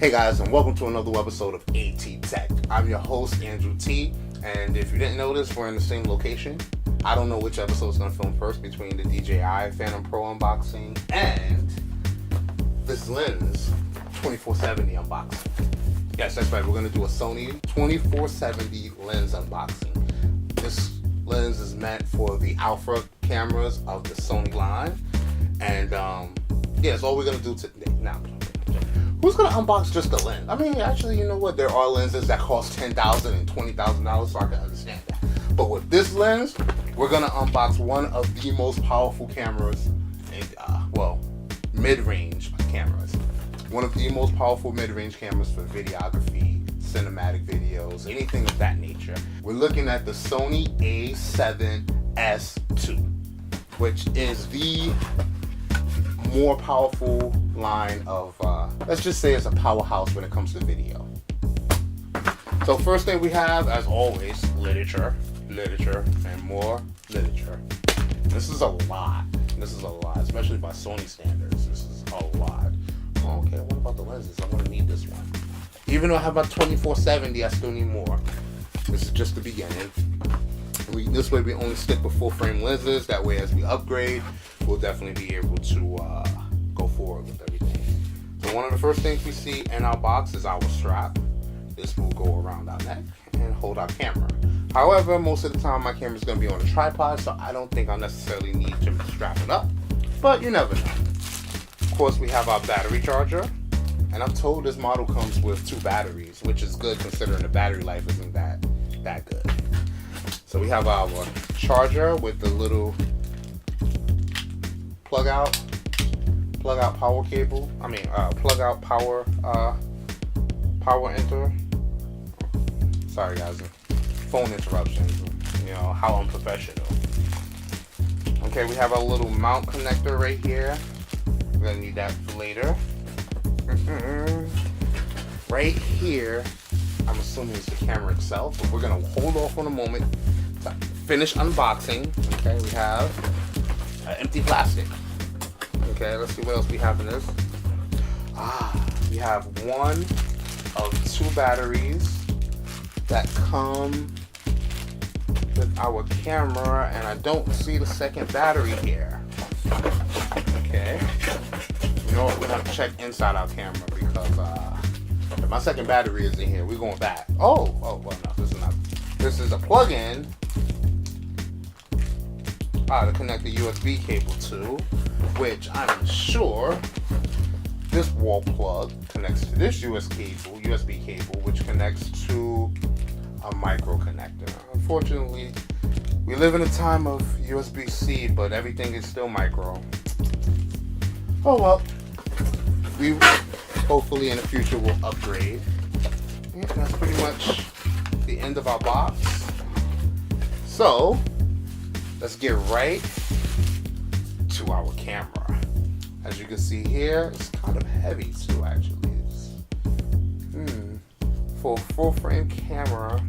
Hey guys, and welcome to another episode of AT Tech. I'm your host, AndrewT, and if you didn't notice, we're in the same location. I don't know which episode is going to film first between the DJI Phantom Pro unboxing and this lens 2470 unboxing. Yes, that's right, we're going to do a Sony 2470 lens unboxing. This lens is meant for the alpha cameras of the Sony line, and that's all we're going to do today. Now, who's going to unbox just the lens? I mean, actually, you know what? There are lenses that cost $10,000 and $20,000, so I can understand that. But with this lens, we're going to unbox one of the most powerful cameras, mid-range cameras. One of the most powerful mid-range cameras for videography, cinematic videos, anything of that nature. We're looking at the Sony A7S II, which is the more powerful line of, let's just say it's a powerhouse when it comes to video. So first thing we have, as always, literature, and more literature. This is a lot, especially by Sony standards. This is a lot. Okay, what about the lenses? I'm gonna need this one. Even though I have my 2470, I still need more. This is just the beginning. This way we only stick with full frame lenses. That way as we upgrade, we'll definitely be able to go forward with everything. So one of the first things we see in our box is our strap. This will go around our neck and hold our camera. However, most of the time my camera is going to be on a tripod, so I don't think I'll necessarily need to strap it up, but you never know. Of course, we have our battery charger, and I'm told this model comes with 2 batteries, which is good considering the battery life isn't that good. So we have our charger with the little plug out power cable. Plug out power enter. Sorry guys, phone interruptions. You know how unprofessional. Okay, we have our little mount connector right here. We're gonna need that for later. Right here, I'm assuming it's the camera itself, but we're gonna hold off on a moment to finish unboxing. Okay, we have empty plastic. Okay, let's see what else we have in this. We have one of 2 batteries that come with our camera, and I don't see the second battery here. Okay, you know what? We're gonna have to check inside our camera because if my second battery is in here, we're going back. Well, no, this is not. This is a plug-in to connect the USB cable to, which I'm sure this wall plug connects to this USB cable, which connects to a micro connector. Unfortunately, we live in a time of USB-C, but everything is still micro. Oh well, we hopefully in the future will upgrade. And that's pretty much the end of our box. So let's get right to our camera. As you can see here, it's kind of heavy too, actually. For a full frame camera,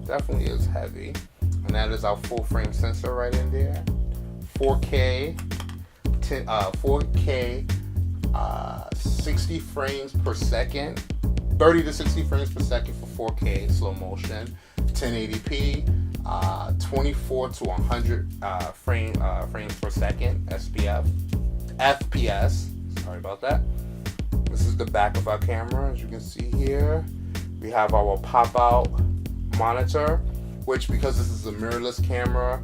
definitely is heavy. And that is our full frame sensor right in there. 4K 60 frames per second, 30 to 60 frames per second for 4K slow motion, 1080p, 24 to 100 frames per second, FPS. Sorry about that. This is the back of our camera, as you can see here. We have our pop-out monitor, which, because this is a mirrorless camera,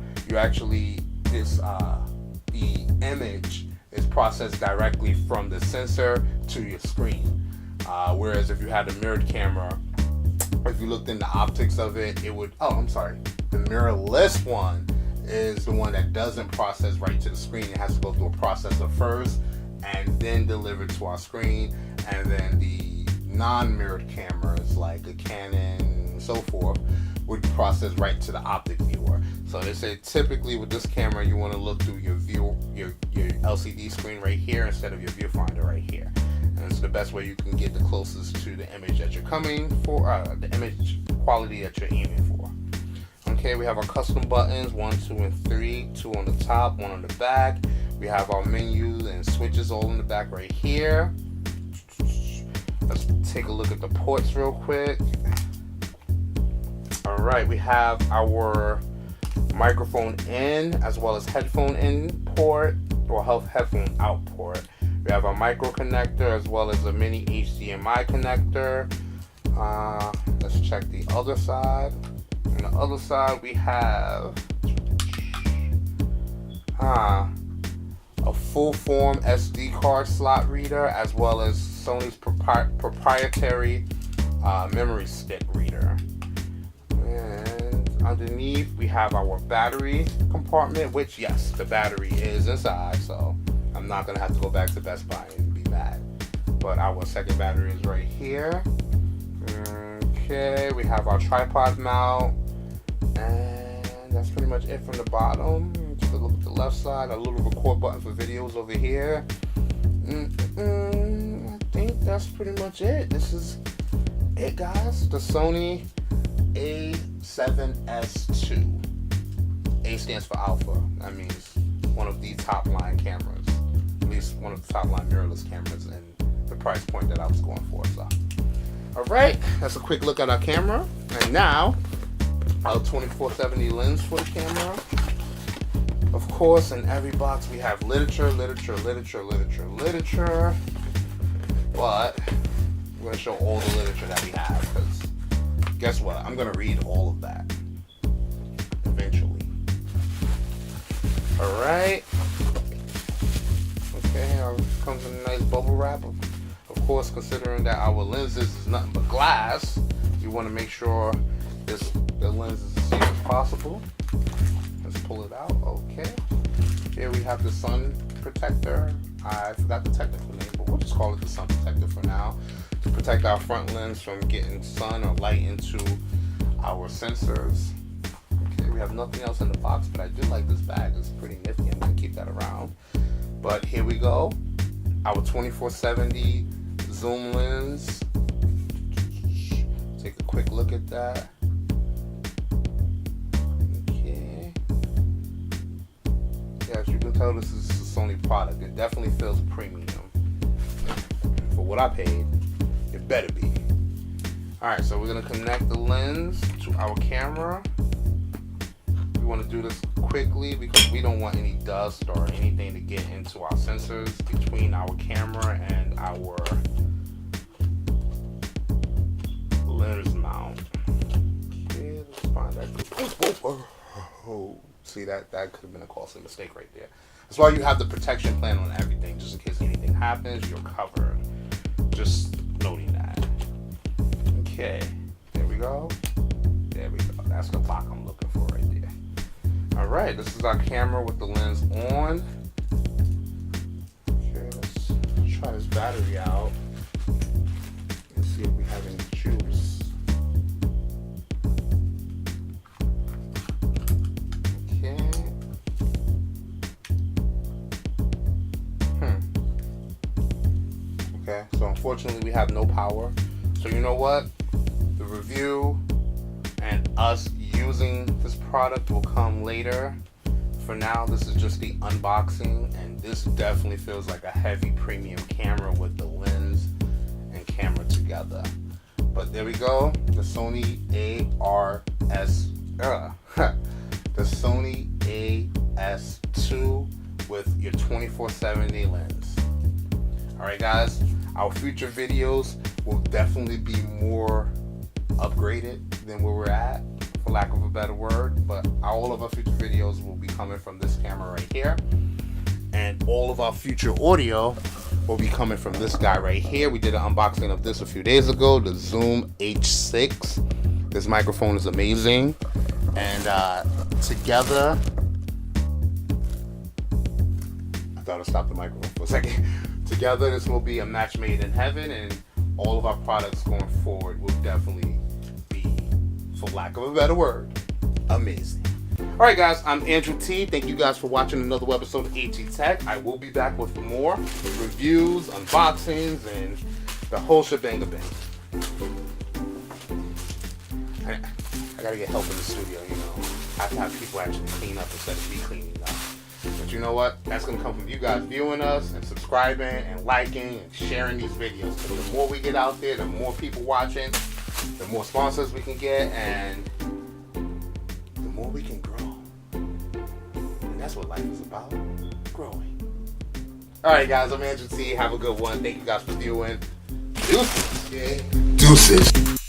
the image is processed directly from the sensor to your screen. Whereas if you had a mirrored camera, if you looked in the optics of it, it would, the mirrorless one is the one that doesn't process right to the screen. It has to go through a processor first and then deliver to our screen. And then the non-mirrored cameras like a Canon and so forth would process right to the optic viewer. So they say typically with this camera you want to look through your LCD screen right here instead of your viewfinder right here. And it's the best way you can get the closest to the image that you're coming for, the image quality that you're aiming for. Okay, we have our custom buttons, 1, 2, and 3, 2 on the top, 1 on the back. We have our menus and switches all in the back right here. Let's take a look at the ports real quick. All right, we have our microphone in as well as headphone in port or headphone out port. We have a micro connector as well as a mini HDMI connector. Let's check the other side. On the other side we have a full form SD card slot reader as well as Sony's proprietary memory stick reader. And underneath we have our battery compartment, which yes, the battery is inside, so I'm not gonna have to go back to Best Buy and be mad. But our second battery is right here. Okay, we have our tripod mount, and that's pretty much it from the bottom. Take a look at the left side, a little record button for videos over here. I think that's pretty much it. This is it, guys. The Sony A7S II. A stands for Alpha. That means one of the top line cameras, at least one of the top line mirrorless cameras, and the price point that I was going for. So, all right, that's a quick look at our camera, and now our 2470 lens for the camera. Of course, in every box we have literature. But we're gonna show all the literature that we have, because guess what? I'm gonna read all of that eventually. All right. Okay, comes in a nice bubble wrap. Of course, considering that our lenses is nothing but glass, you want to make sure the lens is as safe as possible. Let's pull it out. Okay. Here we have the sun protector. I forgot the technical name, but we'll just call it the sun protector for now, to protect our front lens from getting sun or light into our sensors. Okay, we have nothing else in the box, but I do like this bag. It's pretty nifty. I'm gonna keep that around. But here we go. Our 2470 zoom lens. Take a quick look at that. Okay. Yeah, as you can tell, this is a Sony product. It definitely feels premium. For what I paid, it better be. Alright, so we're gonna connect the lens to our camera. We want to do this quickly because we don't want any dust or anything to get into our sensors between our camera and our lens mount. Okay, let's find that. Oh, see, that could have been a costly mistake right there. That's why you have the protection plan on everything, just in case anything happens, you're covered. Just noting that. Okay, there we go. There we go. That's the lock I'm looking for right there. All right, this is our camera with the lens on. Okay, let's try this battery out and see if we have any juice. Okay. Okay, so unfortunately we have no power. So you know what? The review and us using this product will come later. For now, this is just the unboxing, and this definitely feels like a heavy premium camera with the lens and camera together. But there we go, the Sony the Sony A7S with your 2470 lens. All right, guys, our future videos will definitely be more upgraded than where we're at, for lack of a better word, but all of our future videos will be coming from this camera right here, and all of our future audio will be coming from this guy right here. We did an unboxing of this a few days ago, the Zoom H6. This microphone is amazing, and together, I thought I stopped the microphone for a second. Together, this will be a match made in heaven, and all of our products going forward will definitely be, for lack of a better word, amazing. All right, guys, I'm AndrewT. Thank you guys for watching another episode of AT Tech. I will be back with more reviews, unboxings, and the whole shebang. I gotta get help in the studio, you know. I have to have people actually clean up instead of me cleaning up. But you know what? That's going to come from you guys viewing us and subscribing and liking and sharing these videos. Because the more we get out there, the more people watching, the more sponsors we can get, and the more we can grow. And that's what life is about, growing. Alright guys, I'm AndrewT. Have a good one. Thank you guys for viewing. Deuces. Yeah. Deuces.